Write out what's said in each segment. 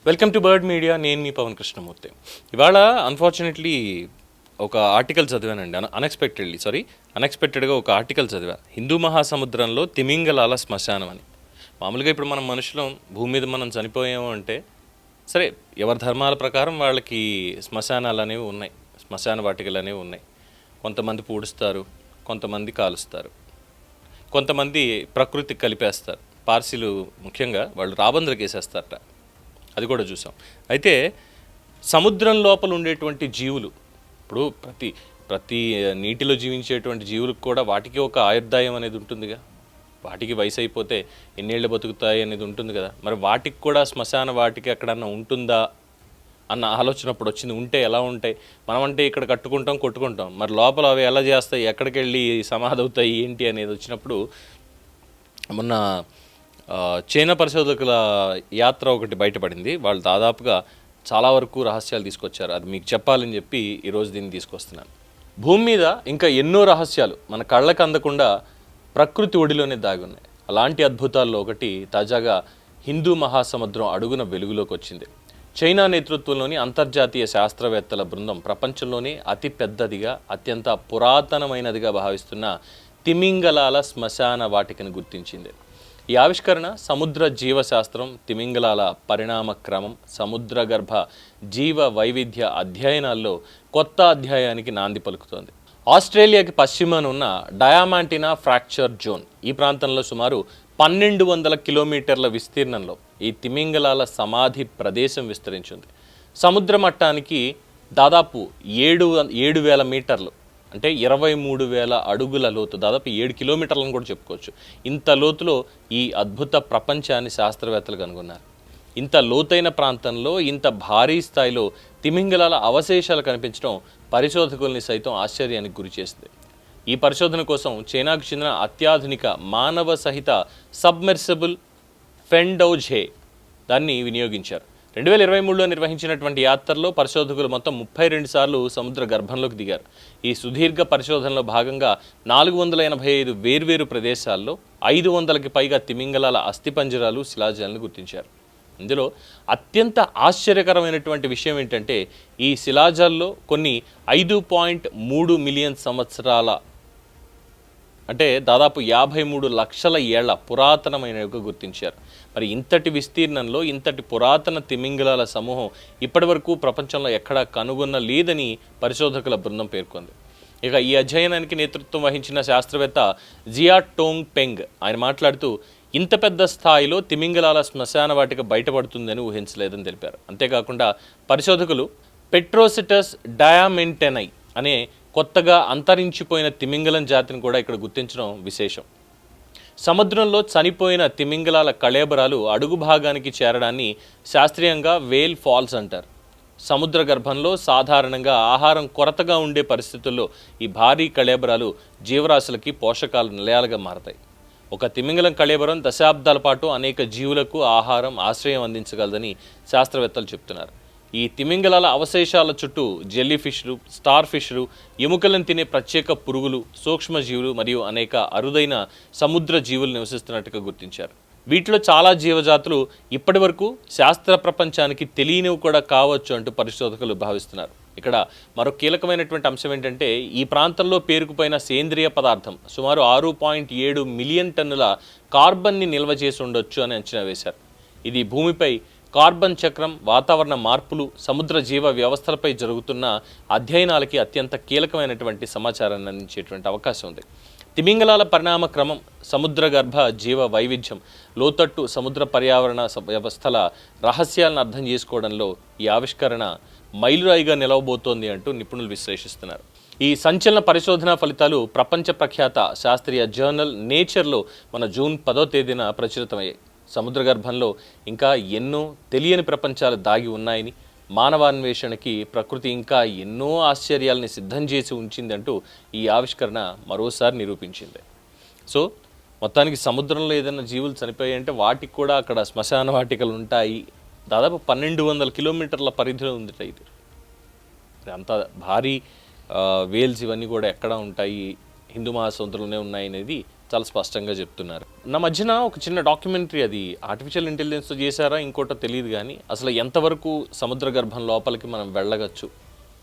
Welcome to bird media. నేను మీ పవన్ కృష్ణమూర్తి. ఇవాళ unfortunately ఒక ఆర్టికల్ చదివానండి. అన్ఎక్స్పెక్టెడ్గా ఒక ఆర్టికల్ చదివా. హిందూ మహాసముద్రంలో తిమింగలాల శ్మశానం అని. మామూలుగా ఇప్పుడు మనం మనుషులం భూమి మీద మనం చనిపోయాము అంటే సరే, ఎవరి ధర్మాల ప్రకారం వాళ్ళకి శ్మశానాలు అనేవి ఉన్నాయి, శ్మశాన వాటికలు అనేవి ఉన్నాయి. కొంతమంది పూడుస్తారు, కొంతమంది కాలుస్తారు, కొంతమంది ప్రకృతికి కలిపేస్తారు. పార్సీలు ముఖ్యంగా వాళ్ళు రాబందులకు వేసేస్తారట, అది కూడా చూసాం. అయితే సముద్రం లోపల ఉండేటువంటి జీవులు, ఇప్పుడు ప్రతి నీటిలో జీవించేటువంటి జీవులకు కూడా వాటికి ఒక ఆయుర్దాయం అనేది ఉంటుందిగా. వాటికి వయసు అయిపోతే ఎన్నేళ్ళు బతుకుతాయి అనేది ఉంటుంది కదా. మరి వాటికి కూడా శ్మశాన వాటికి ఎక్కడన్నా ఉంటుందా అన్న ఆలోచన అప్పుడు వచ్చింది. ఉంటే ఎలా ఉంటాయి? మనం అంటే ఇక్కడ కట్టుకుంటాం, కొట్టుకుంటాం, మరి లోపల అవి ఎలా చేస్తాయి, ఎక్కడికి వెళ్ళి సమాధి అవుతాయి ఏంటి అనేది వచ్చినప్పుడు మొన్న చైనా పరిశోధకుల యాత్ర ఒకటి బయటపడింది. వాళ్ళు దాదాపుగా చాలా వరకు రహస్యాలు తీసుకొచ్చారు. అది మీకు చెప్పాలని చెప్పి ఈరోజు దీన్ని తీసుకొస్తున్నాను. భూమి మీద ఇంకా ఎన్నో రహస్యాలు మన కళ్ళకు అందకుండా ప్రకృతి ఒడిలోనే దాగి ఉన్నాయి. అలాంటి అద్భుతాల్లో ఒకటి తాజాగా హిందూ మహాసముద్రం అడుగున వెలుగులోకి వచ్చింది. చైనా నేతృత్వంలోని అంతర్జాతీయ శాస్త్రవేత్తల బృందం ప్రపంచంలోనే అతి పెద్దదిగా, అత్యంత పురాతనమైనదిగా భావిస్తున్న తిమింగలాల శ్మశాన వాటికను గుర్తించింది. ఈ ఆవిష్కరణ సముద్ర జీవశాస్త్రం, తిమింగలాల పరిణామ క్రమం, సముద్ర గర్భ జీవ వైవిధ్య అధ్యయనాల్లో కొత్త అధ్యాయానికి నాంది పలుకుతోంది. ఆస్ట్రేలియాకి పశ్చిమాన ఉన్న డయామాంటినా ఫ్రాక్చర్ జోన్, ఈ ప్రాంతంలో సుమారు 1200 కిలోమీటర్ల విస్తీర్ణంలో ఈ తిమింగలాల సమాధి ప్రదేశం విస్తరించింది. సముద్ర మట్టానికి దాదాపు 7,000 మీటర్లు, అంటే 23,000 అడుగుల లోతు, దాదాపు 7 కిలోమీటర్లను కూడా చెప్పుకోవచ్చు. ఇంత లోతులో ఈ అద్భుత ప్రపంచాన్ని శాస్త్రవేత్తలు కనుగొన్నారు. ఇంత లోతైన ప్రాంతంలో ఇంత భారీ స్థాయిలో తిమింగలాల అవశేషాలు కనిపించడం పరిశోధకుల్ని సైతం ఆశ్చర్యానికి గురి చేసింది. ఈ పరిశోధన కోసం చైనాకు చెందిన అత్యాధునిక మానవ సహిత సబ్మెర్సిబుల్ ఫెండౌజే దాన్ని వినియోగించారు. 2023లో నిర్వహించినటువంటి యాత్రలో పరిశోధకులు మొత్తం 32 సార్లు సముద్ర గర్భంలోకి దిగారు. ఈ సుదీర్ఘ పరిశోధనలో భాగంగా 485 వేర్వేరు ప్రదేశాల్లో 500కి పైగా తిమింగలాల అస్థిపంజరాలు, శిలాజాలను గుర్తించారు. ఇందులో అత్యంత ఆశ్చర్యకరమైనటువంటి విషయం ఏంటంటే, ఈ శిలాజాల్లో కొన్ని 5.3 మిలియన్ సంవత్సరాల, అంటే దాదాపు 53 లక్షల ఏళ్ల పురాతనమైనవిగా గుర్తించారు. మరి ఇంతటి విస్తీర్ణంలో ఇంతటి పురాతన తిమింగలాల సమూహం ఇప్పటివరకు ప్రపంచంలో ఎక్కడా కనుగొన్న లేదని పరిశోధకుల బృందం పేర్కొంది. ఇక ఈ అధ్యయనానికి నేతృత్వం వహించిన శాస్త్రవేత్త జియా టోంగ్ పెంగ్ ఆయన మాట్లాడుతూ, ఇంత పెద్ద స్థాయిలో తిమింగలాల శ్మశాన వాటిక బయటపడుతుందని ఊహించలేదని తెలిపారు. అంతేకాకుండా పరిశోధకులు పెట్రోసిటస్ డయామెంటెనై అనే కొత్తగా అంతరించిపోయిన తిమింగలం జాతిని కూడా ఇక్కడ గుర్తించడం విశేషం. సముద్రంలో చనిపోయిన తిమింగలాల కళేబరాలు అడుగు భాగానికి చేరడాన్ని శాస్త్రీయంగా వేల్ ఫాల్స్ అంటారు. సముద్ర గర్భంలో సాధారణంగా ఆహారం కొరతగా ఉండే పరిస్థితుల్లో ఈ భారీ కళేబరాలు జీవరాశులకి పోషకాల నిలయాలుగా మారతాయి. ఒక తిమింగలం కళేబరం దశాబ్దాల పాటు అనేక జీవులకు ఆహారం, ఆశ్రయం అందించగలదని శాస్త్రవేత్తలు చెప్తున్నారు. ఈ తిమింగలాల అవశేషాల చుట్టూ జెల్లీ ఫిష్లు, స్టార్ ఫిష్లు, ఎముకలను తినే ప్రత్యేక పురుగులు, సూక్ష్మజీవులు మరియు అనేక అరుదైన సముద్ర జీవులు నివసిస్తున్నట్టుగా గుర్తించారు. వీటిలో చాలా జీవజాతులు ఇప్పటి వరకు శాస్త్ర ప్రపంచానికి తెలియనివి కూడా కావచ్చు అంటూ పరిశోధకులు భావిస్తున్నారు. ఇక్కడ మరో కీలకమైనటువంటి అంశం ఏంటంటే, ఈ ప్రాంతంలో పేరుకుపోయిన సేంద్రియ పదార్థం సుమారు 6.7 మిలియన్ టన్నుల కార్బన్ని నిల్వ చేసి ఉండొచ్చు అని అంచనా వేశారు. ఇది భూమిపై కార్బన్ చక్రం, వాతావరణ మార్పులు, సముద్ర జీవ వ్యవస్థలపై జరుగుతున్న అధ్యయనాలకి అత్యంత కీలకమైనటువంటి సమాచారాన్ని అందించేటువంటి అవకాశం ఉంది. తిమింగలాల పరిణామ క్రమం, సముద్ర గర్భ జీవ వైవిధ్యం, లోతట్టు సముద్ర పర్యావరణ వ్యవస్థల రహస్యాలను అర్థం చేసుకోవడంలో ఈ ఆవిష్కరణ మైలురాయిగా నిలవబోతోంది అంటూ నిపుణులు విశ్లేషిస్తున్నారు. ఈ సంచలన పరిశోధన ఫలితాలు ప్రపంచ ప్రఖ్యాత శాస్త్రీయ జర్నల్ నేచర్లో మన జూన్ 10వ తేదీన ప్రచురితమయ్యాయి. సముద్ర గర్భంలో ఇంకా ఎన్నో తెలియని ప్రపంచాలు దాగి ఉన్నాయని, మానవాన్వేషణకి ప్రకృతి ఇంకా ఎన్నో ఆశ్చర్యాలని సిద్ధం చేసి ఉంచిందంటూ ఈ ఆవిష్కరణ మరోసారి నిరూపించింది. సో మొత్తానికి సముద్రంలో ఏదైనా జీవులు చనిపోయాయంటే వాటికి కూడా అక్కడ శ్మశాన వాటికలు ఉంటాయి. దాదాపు 1200 కిలోమీటర్ల పరిధిలో ఉంది ఇది. అంత భారీ వేల్స్ ఇవన్నీ కూడా ఎక్కడ ఉంటాయి, హిందూ మహాసముద్రంలోనే ఉన్నాయి అనేది చాలా స్పష్టంగా చెప్తున్నారు. నా మధ్యన ఒక చిన్న డాక్యుమెంటరీ, అది ఆర్టిఫిషియల్ ఇంటెలిజెన్స్తో చేశారా ఇంకోటో తెలియదు కానీ, అసలు ఎంతవరకు సముద్ర గర్భం లోపలికి మనం వెళ్ళగచ్చు,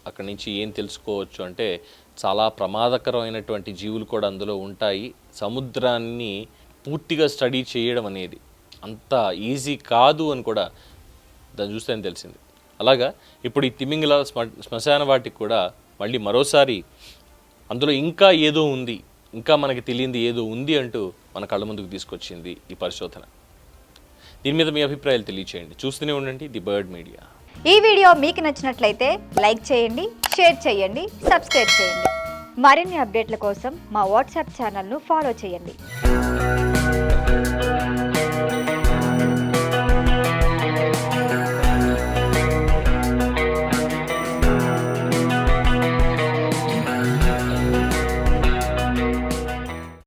అక్కడి నుంచి ఏం తెలుసుకోవచ్చు అంటే చాలా ప్రమాదకరమైనటువంటి జీవులు కూడా అందులో ఉంటాయి. సముద్రాన్ని పూర్తిగా స్టడీ చేయడం అనేది అంత ఈజీ కాదు అని కూడా దాన్ని చూస్తేనే తెలిసింది. అలాగా ఇప్పుడు ఈ తిమింగల శ్మశాన వాటికి కూడా మళ్ళీ మరోసారి అందులో ఇంకా ఏదో ఉంది, ఇంకా మనకి తెలియంది ఏదో ఉంది అంటూ మన కళ్ళ ముందుకు తీసుకొచ్చింది ఈ పరిశోధన. దీని మీద మీ అభిప్రాయాలు తెలియచేయండి. చూస్తూనే ఉండండి ది బర్డ్ మీడియా. ఈ వీడియో మీకు నచ్చినట్లయితే లైక్ చేయండి, షేర్ చేయండి, సబ్స్క్రైబ్ చేయండి. మరిన్ని అప్డేట్ల కోసం మా వాట్సాప్ ఛానల్ను ఫాలో చేయండి.